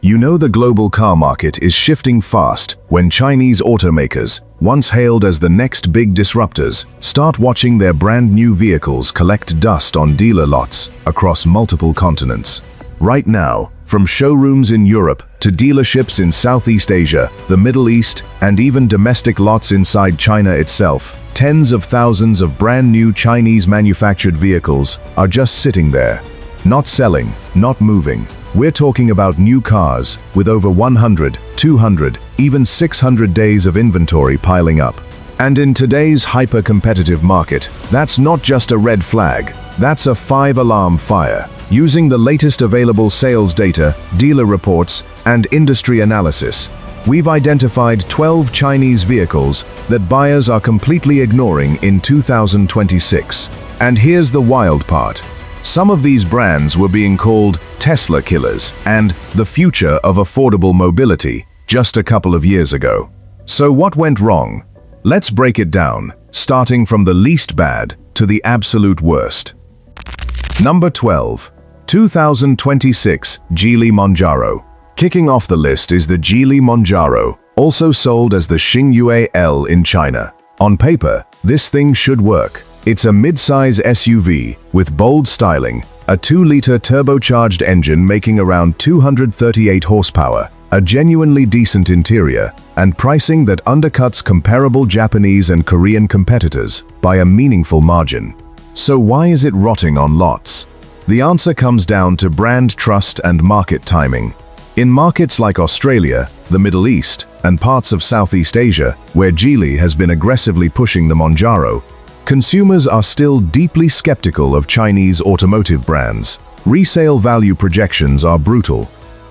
You know the global car market is shifting fast when Chinese automakers, once hailed as the next big disruptors, start watching their brand new vehicles collect dust on dealer lots across multiple continents. Right now, from showrooms in Europe to dealerships in Southeast Asia, the Middle East, and even domestic lots inside China itself, tens of thousands of brand new Chinese manufactured vehicles are just sitting there. Not selling, not moving. We're talking about new cars with over 100, 200, even 600 days of inventory piling up. And in today's hyper-competitive market, that's not just a red flag, that's a 5-alarm fire. Using the latest available sales data, dealer reports, and industry analysis, we've identified 12 Chinese vehicles that buyers are completely ignoring in 2026. And here's the wild part. Some of these brands were being called Tesla killers and the future of affordable mobility just a couple of years ago. So what went wrong? Let's break it down, starting from the least bad to the absolute worst. Number 12. 2026 Geely Monjaro. Kicking off the list is the Geely Monjaro, also sold as the Xingyue L in China. On paper, this thing should work. It's a mid-size SUV with bold styling, a 2-liter turbocharged engine making around 238 horsepower, a genuinely decent interior, and pricing that undercuts comparable Japanese and Korean competitors by a meaningful margin. So why is it rotting on lots? The answer comes down to brand trust and market timing. In markets like Australia, the Middle East, and parts of Southeast Asia, where Geely has been aggressively pushing the Monjaro, consumers are still deeply skeptical of Chinese automotive brands. Resale value projections are brutal.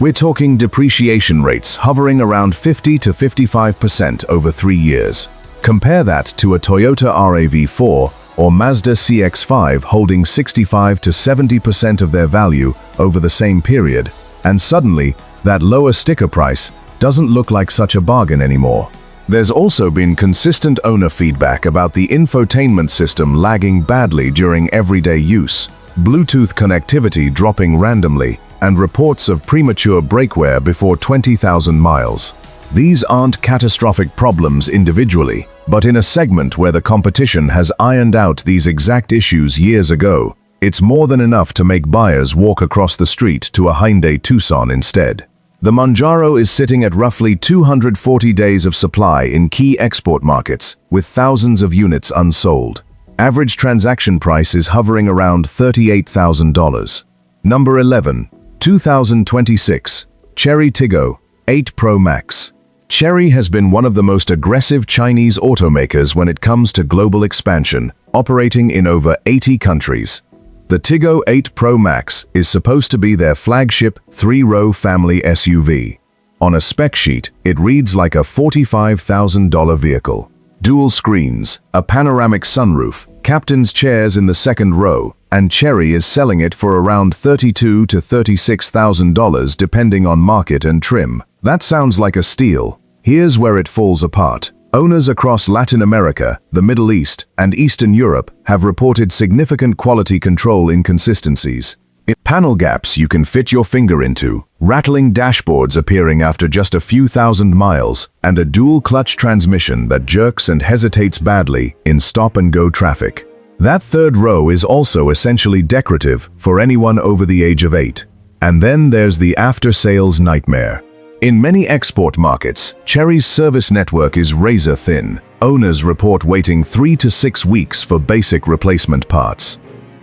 We're talking depreciation rates hovering around 50 to 55% over 3 years. Compare that to a Toyota RAV4 or Mazda CX-5 holding 65 to 70% of their value over the same period, and suddenly, that lower sticker price doesn't look like such a bargain anymore. There's also been consistent owner feedback about the infotainment system lagging badly during everyday use, Bluetooth connectivity dropping randomly, and reports of premature brake wear before 20,000 miles. These aren't catastrophic problems individually, but in a segment where the competition has ironed out these exact issues years ago, it's more than enough to make buyers walk across the street to a Hyundai Tucson instead. The Monjaro is sitting at roughly 240 days of supply in key export markets, with thousands of units unsold. Average transaction price is hovering around $38,000. Number 11. 2026 Chery Tiggo 8 Pro Max. Chery has been one of the most aggressive Chinese automakers when it comes to global expansion, operating in over 80 countries. The Tiggo 8 Pro Max is supposed to be their flagship 3-row family SUV. On a spec sheet, it reads like a $45,000 vehicle. Dual screens, a panoramic sunroof, captain's chairs in the second row, and Chery is selling it for around $32,000 to $36,000 depending on market and trim. That sounds like a steal. Here's where it falls apart. Owners across Latin America, the Middle East, and Eastern Europe have reported significant quality control inconsistencies. Panel gaps you can fit your finger into, rattling dashboards appearing after just a few thousand miles, and a dual-clutch transmission that jerks and hesitates badly in stop-and-go traffic. That third row is also essentially decorative for anyone over the age of 8. And then there's the after-sales nightmare. In many export markets, Chery's service network is razor-thin. Owners report waiting 3 to 6 weeks for basic replacement parts.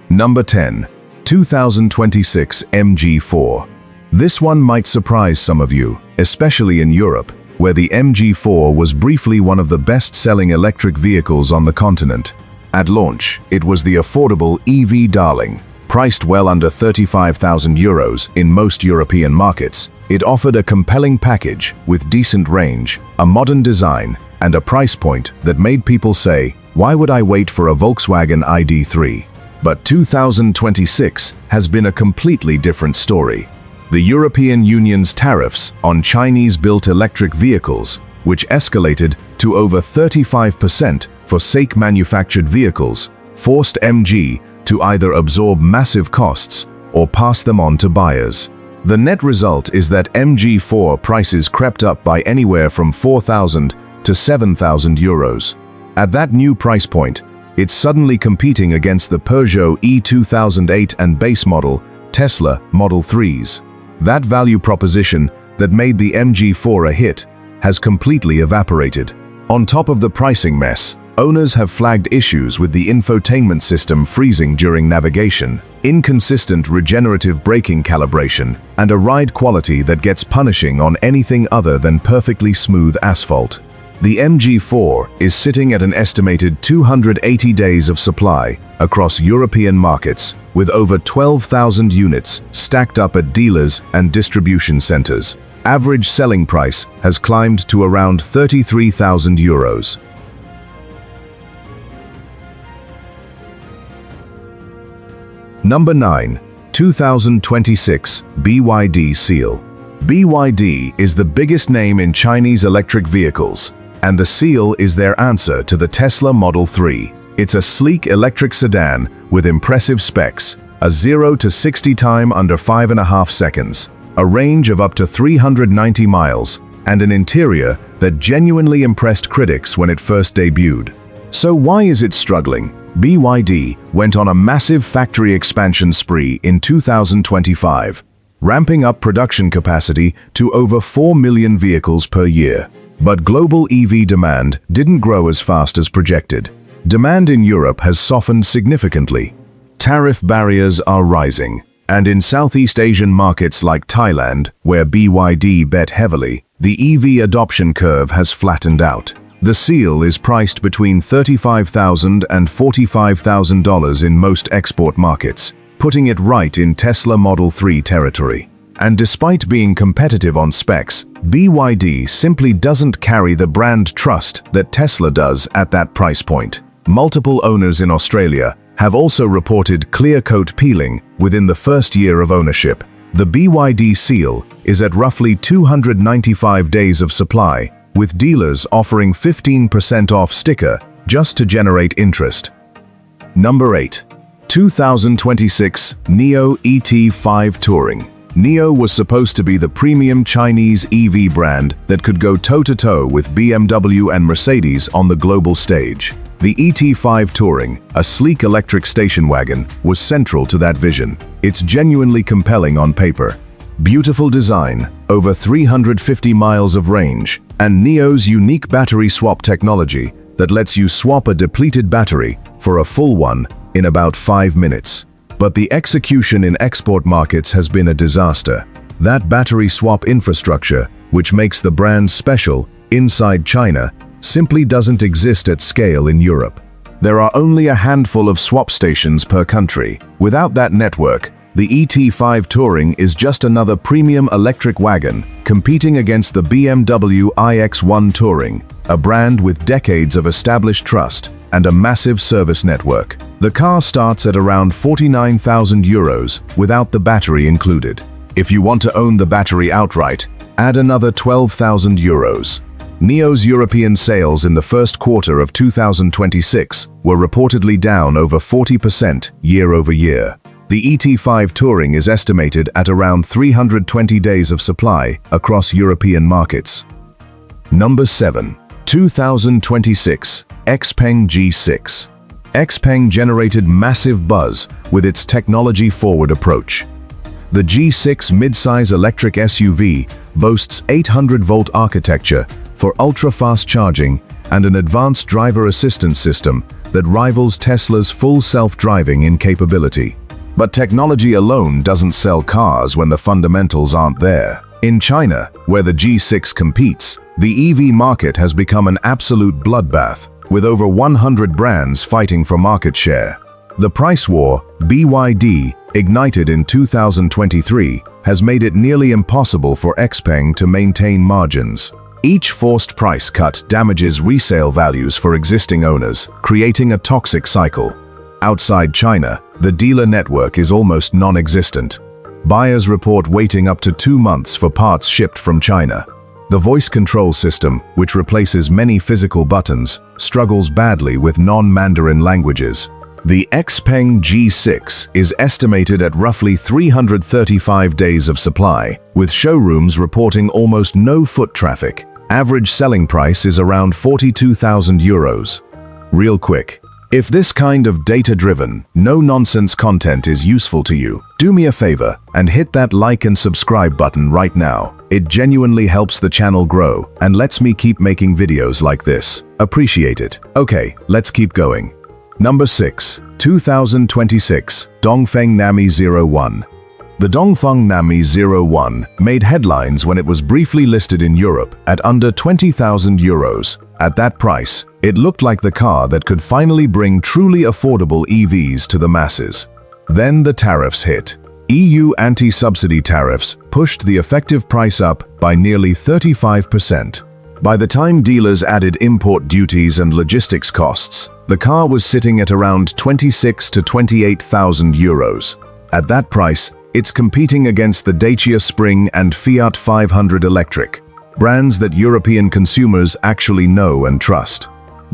Number 10. 2026 MG4. This one might surprise some of you, especially in Europe, where the MG4 was briefly one of the best-selling electric vehicles on the continent. At launch, it was the affordable EV darling. Priced well under €35,000 in most European markets, it offered a compelling package with decent range, a modern design, and a price point that made people say, "Why would I wait for a Volkswagen ID3?" But 2026 has been a completely different story. The European Union's tariffs on Chinese-built electric vehicles, which escalated to over 35% for SAIC-manufactured vehicles, forced MG to either absorb massive costs or pass them on to buyers. The net result is that MG4 prices crept up by anywhere from 4,000 to 7,000 euros. At that new price point, it's suddenly competing against the Peugeot E2008 and base model Tesla Model 3s. That value proposition that made the MG4 a hit has completely evaporated. On top of the pricing mess, owners have flagged issues with the infotainment system freezing during navigation, inconsistent regenerative braking calibration, and a ride quality that gets punishing on anything other than perfectly smooth asphalt. The MG4 is sitting at an estimated 280 days of supply across European markets, with over 12,000 units stacked up at dealers and distribution centers. Average selling price has climbed to around 33,000 euros. Number 9. 2026 BYD Seal. BYD is the biggest name in Chinese electric vehicles, and the Seal is their answer to the Tesla Model 3. It's a sleek electric sedan with impressive specs, a 0 to 60 time under 5.5 seconds, a range of up to 390 miles, and an interior that genuinely impressed critics when it first debuted. So why is it struggling? BYD went on a massive factory expansion spree in 2025, ramping up production capacity to over 4 million vehicles per year. But global EV demand didn't grow as fast as projected. Demand in Europe has softened significantly. Tariff barriers are rising, and in Southeast Asian markets like Thailand, where BYD bet heavily, the EV adoption curve has flattened out. The Seal is priced between $35,000 and $45,000 in most export markets, putting it right in Tesla Model 3 territory. And despite being competitive on specs, BYD simply doesn't carry the brand trust that Tesla does at that price point. Multiple owners in Australia have also reported clear coat peeling within the first year of ownership. The BYD Seal is at roughly 295 days of supply, with dealers offering 15% off sticker just to generate interest. Number 8. 2026 NIO ET5 Touring. NIO was supposed to be the premium Chinese EV brand that could go toe-to-toe with BMW and Mercedes on the global stage. The ET5 Touring, a sleek electric station wagon, was central to that vision. It's genuinely compelling on paper. Beautiful design, over 350 miles of range, and NIO's unique battery swap technology that lets you swap a depleted battery for a full one in about 5 minutes. But the execution in export markets has been a disaster. That battery swap infrastructure, which makes the brand special inside China, simply doesn't exist at scale in Europe. There are only a handful of swap stations per country. Without that network, the ET5 Touring is just another premium electric wagon competing against the BMW iX1 Touring, a brand with decades of established trust and a massive service network. The car starts at around 49,000 euros without the battery included. If you want to own the battery outright, add another 12,000 euros. NIO's European sales in the first quarter of 2026 were reportedly down over 40% year-over-year. The ET5 Touring is estimated at around 320 days of supply across European markets. Number 7. 2026 XPeng G6. XPeng generated massive buzz with its technology-forward approach. The G6 midsize electric SUV boasts 800-volt architecture for ultra-fast charging and an advanced driver assistance system that rivals Tesla's full self-driving in capability. But technology alone doesn't sell cars when the fundamentals aren't there. In China, where the G6 competes, the EV market has become an absolute bloodbath, with over 100 brands fighting for market share. The price war, BYD, ignited in 2023, has made it nearly impossible for XPeng to maintain margins. Each forced price cut damages resale values for existing owners, creating a toxic cycle. Outside China, the dealer network is almost non-existent. Buyers report waiting up to 2 months for parts shipped from China. The voice control system, which replaces many physical buttons, struggles badly with non-Mandarin languages. The Xpeng G6 is estimated at roughly 335 days of supply, with showrooms reporting almost no foot traffic. Average selling price is around 42,000 euros. Real quick, if this kind of data-driven, no-nonsense content is useful to you, do me a favor and hit that like and subscribe button right now. It genuinely helps the channel grow and lets me keep making videos like this. Appreciate it. Okay, let's keep going. Number 6. 2026 Dongfeng Nami 01. The Dongfeng Nami 01 made headlines when it was briefly listed in Europe at under 20,000 euros. At that price, it looked like the car that could finally bring truly affordable EVs to the masses. Then the tariffs hit. EU anti-subsidy tariffs pushed the effective price up by nearly 35%. By the time dealers added import duties and logistics costs, the car was sitting at around 26,000 to 28,000 euros. At that price, it's competing against the Dacia Spring and Fiat 500 Electric, brands that European consumers actually know and trust.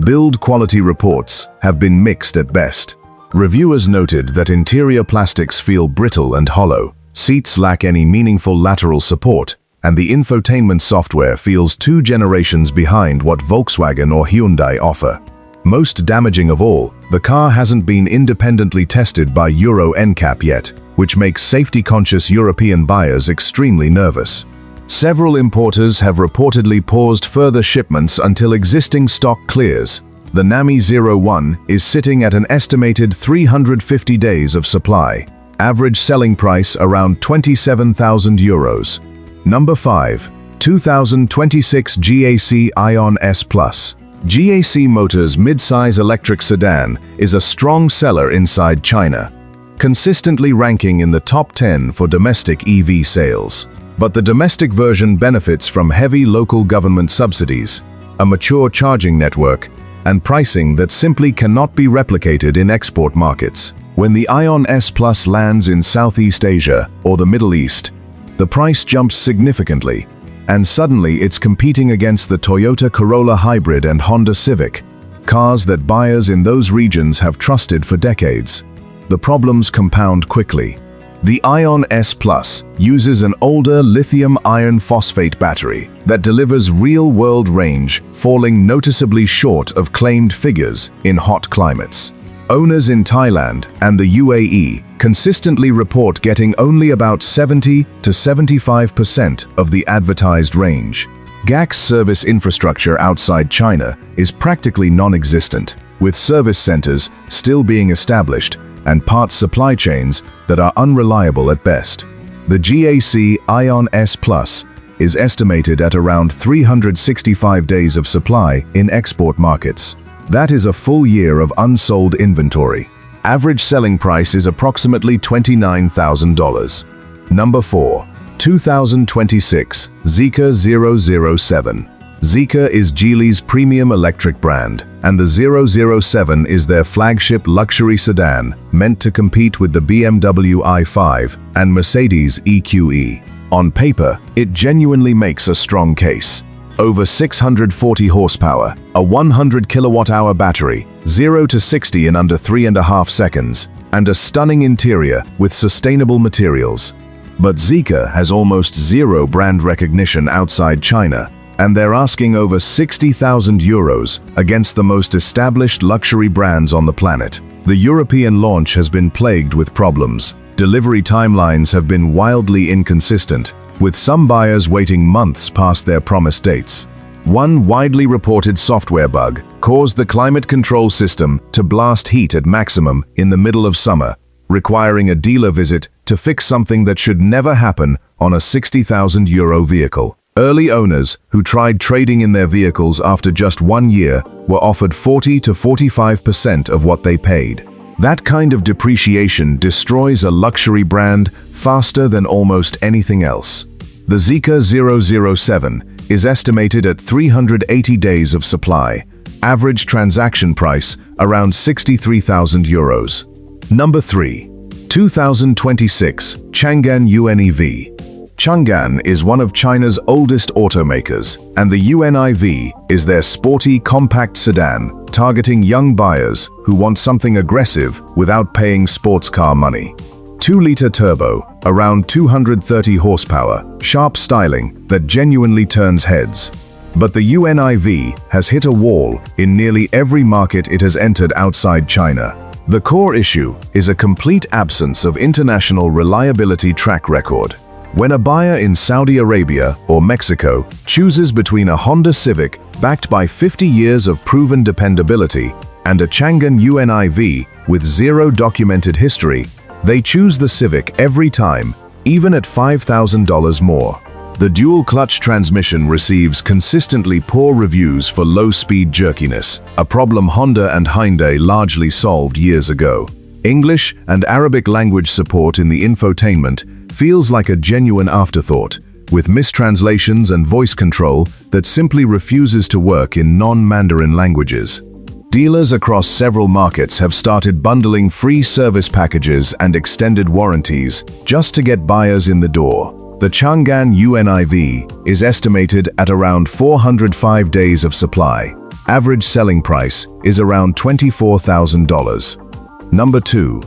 Build quality reports have been mixed at best. Reviewers noted that interior plastics feel brittle and hollow, seats lack any meaningful lateral support, and the infotainment software feels 2 generations behind what Volkswagen or Hyundai offer. Most damaging of all, the car hasn't been independently tested by Euro NCAP yet, which makes safety-conscious European buyers extremely nervous. Several importers have reportedly paused further shipments until existing stock clears. The Nami 01 is sitting at an estimated 350 days of supply. Average selling price around 27,000 euros. Number 5. 2026 GAC Ion S+. GAC Motors midsize electric sedan is a strong seller inside China, consistently ranking in the top 10 for domestic EV sales. But the domestic version benefits from heavy local government subsidies, a mature charging network, and pricing that simply cannot be replicated in export markets. When the Ion S Plus lands in Southeast Asia or the Middle East, the price jumps significantly, and suddenly it's competing against the Toyota Corolla Hybrid and Honda Civic, cars that buyers in those regions have trusted for decades. The problems compound quickly. The Ion S Plus uses an older lithium iron phosphate battery that delivers real-world range, falling noticeably short of claimed figures in hot climates. Owners in Thailand and the UAE consistently report getting only about 70 to 75% of the advertised range. GAC's service infrastructure outside China is practically non-existent, with service centers still being established and parts supply chains that are unreliable at best. The GAC Ion S Plus is estimated at around 365 days of supply in export markets. That is a full year of unsold inventory. Average selling price is approximately $29,000. Number 4. 2026 Zeekr 007. Zeekr is Geely's premium electric brand, and the 007 is their flagship luxury sedan, meant to compete with the BMW i5 and Mercedes EQE. On paper, it genuinely makes a strong case. Over 640 horsepower, a 100 kilowatt-hour battery, 0 to 60 in under 3.5 seconds, and a stunning interior with sustainable materials. But Zeekr has almost zero brand recognition outside China, and they're asking over 60,000 euros against the most established luxury brands on the planet. The European launch has been plagued with problems. Delivery timelines have been wildly inconsistent, with some buyers waiting months past their promised dates. One widely reported software bug caused the climate control system to blast heat at maximum in the middle of summer, requiring a dealer visit to fix something that should never happen on a 60,000 euro vehicle. Early owners who tried trading in their vehicles after just 1 year were offered 40 to 45% of what they paid. That kind of depreciation destroys a luxury brand faster than almost anything else. The Zeekr 007 is estimated at 380 days of supply, average transaction price around 63,000 euros. Number 3. 2026 Chang'an UNEV. Chang'an is one of China's oldest automakers, and the UNIV is their sporty, compact sedan, targeting young buyers who want something aggressive without paying sports car money. 2-liter turbo, around 230 horsepower, sharp styling that genuinely turns heads. But the UNIV has hit a wall in nearly every market it has entered outside China. The core issue is a complete absence of international reliability track record. When a buyer in Saudi Arabia or Mexico chooses between a Honda Civic backed by 50 years of proven dependability and a Chang'an UNIV with zero documented history, they choose the Civic every time, even at $5,000 more. The dual-clutch transmission receives consistently poor reviews for low-speed jerkiness, a problem Honda and Hyundai largely solved years ago. English and Arabic language support in the infotainment feels like a genuine afterthought, with mistranslations and voice control that simply refuses to work in non-Mandarin languages. Dealers across several markets have started bundling free service packages and extended warranties just to get buyers in the door. The Chang'an UNIV is estimated at around 405 days of supply. Average selling price is around $24,000. Number 2.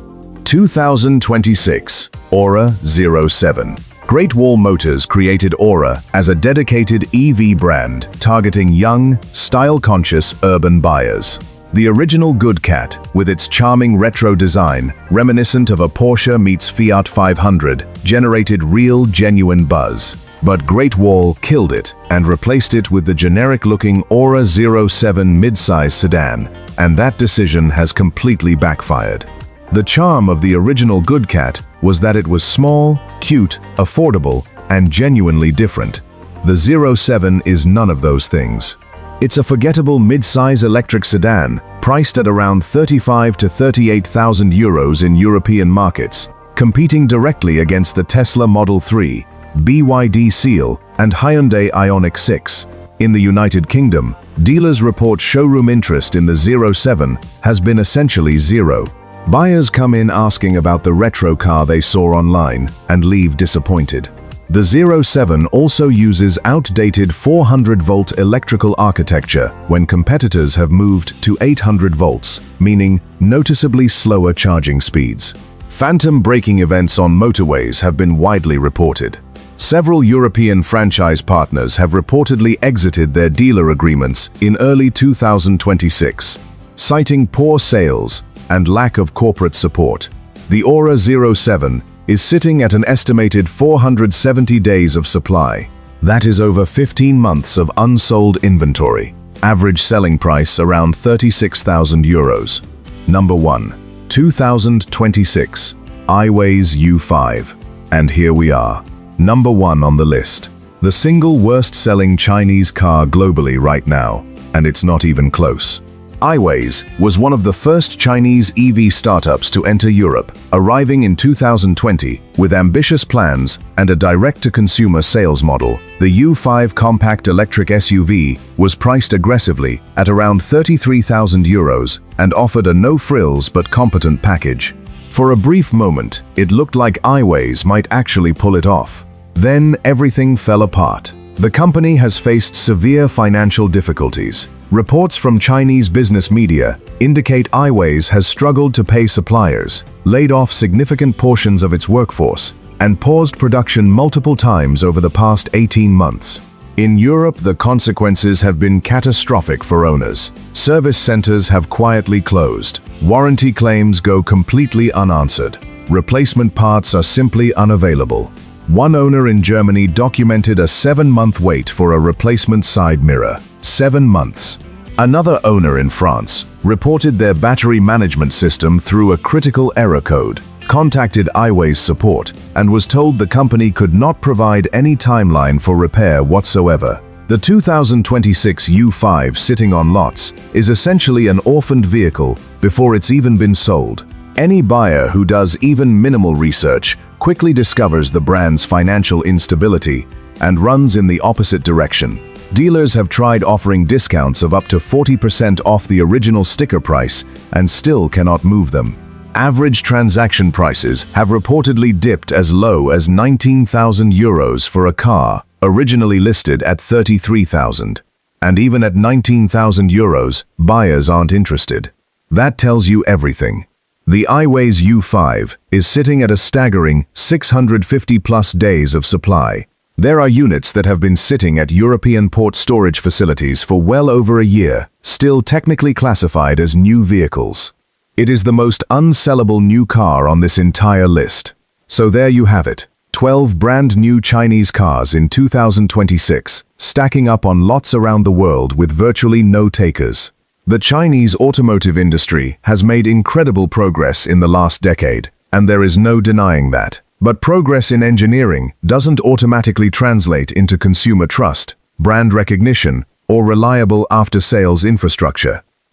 2026 Aura 07. Great Wall Motors created Aura as a dedicated EV brand targeting young, style-conscious urban buyers. The original Good Cat, with its charming retro design, reminiscent of a Porsche meets Fiat 500, generated real, genuine buzz. But Great Wall killed it and replaced it with the generic-looking Aura 07 midsize sedan, and that decision has completely backfired. The charm of the original Good Cat was that it was small, cute, affordable, and genuinely different. The 07 is none of those things. It's a forgettable mid-size electric sedan, priced at around 35 to 38,000 euros in European markets, competing directly against the Tesla Model 3, BYD Seal, and Hyundai Ioniq 6. In the United Kingdom, dealers report showroom interest in the 07 has been essentially zero. Buyers come in asking about the retro car they saw online and leave disappointed. The 07 also uses outdated 400-volt electrical architecture when competitors have moved to 800 volts, meaning noticeably slower charging speeds. Phantom braking events on motorways have been widely reported. Several European franchise partners have reportedly exited their dealer agreements in early 2026, citing poor sales and lack of corporate support. The Aura 07 is sitting at an estimated 470 days of supply. That is over 15 months of unsold inventory. Average selling price around 36,000 euros. Number 1. 2026 iWays U5. And here we are. Number 1 on the list. The single worst-selling Chinese car globally right now, and it's not even close. iWays was one of the first Chinese EV startups to enter Europe, arriving in 2020 with ambitious plans and a direct-to-consumer sales model. The U5 compact electric SUV was priced aggressively at around 33,000 euros and offered a no-frills but competent package. For a brief moment, it looked like iWays might actually pull it off. Then everything fell apart. The company has faced severe financial difficulties. Reports from Chinese business media indicate iWays has struggled to pay suppliers, laid off significant portions of its workforce, and paused production multiple times over the past 18 months. In Europe, the consequences have been catastrophic for owners. Service centers have quietly closed. Warranty claims go completely unanswered. Replacement parts are simply unavailable. One owner in Germany documented a 7-month wait for a replacement side mirror. 7 months. Another owner in France reported their battery management system threw a critical error code, contacted iWays support, and was told the company could not provide any timeline for repair whatsoever. The 2026 U5 sitting on lots is essentially an orphaned vehicle before it's even been sold. Any buyer who does even minimal research quickly discovers the brand's financial instability and runs in the opposite direction. Dealers have tried offering discounts of up to 40% off the original sticker price and still cannot move them. Average transaction prices have reportedly dipped as low as 19,000 euros for a car, originally listed at 33,000. And even at 19,000 euros, buyers aren't interested. That tells you everything. The iWays U5 is sitting at a staggering 650+ days of supply. There are units that have been sitting at European port storage facilities for well over a year, still technically classified as new vehicles. It is the most unsellable new car on this entire list. So there you have it. 12 brand new Chinese cars in 2026, stacking up on lots around the world with virtually no takers. The Chinese automotive industry has made incredible progress in the last decade, and there is no denying that. But progress in engineering doesn't automatically translate into consumer trust, brand recognition, or reliable after-sales infrastructure.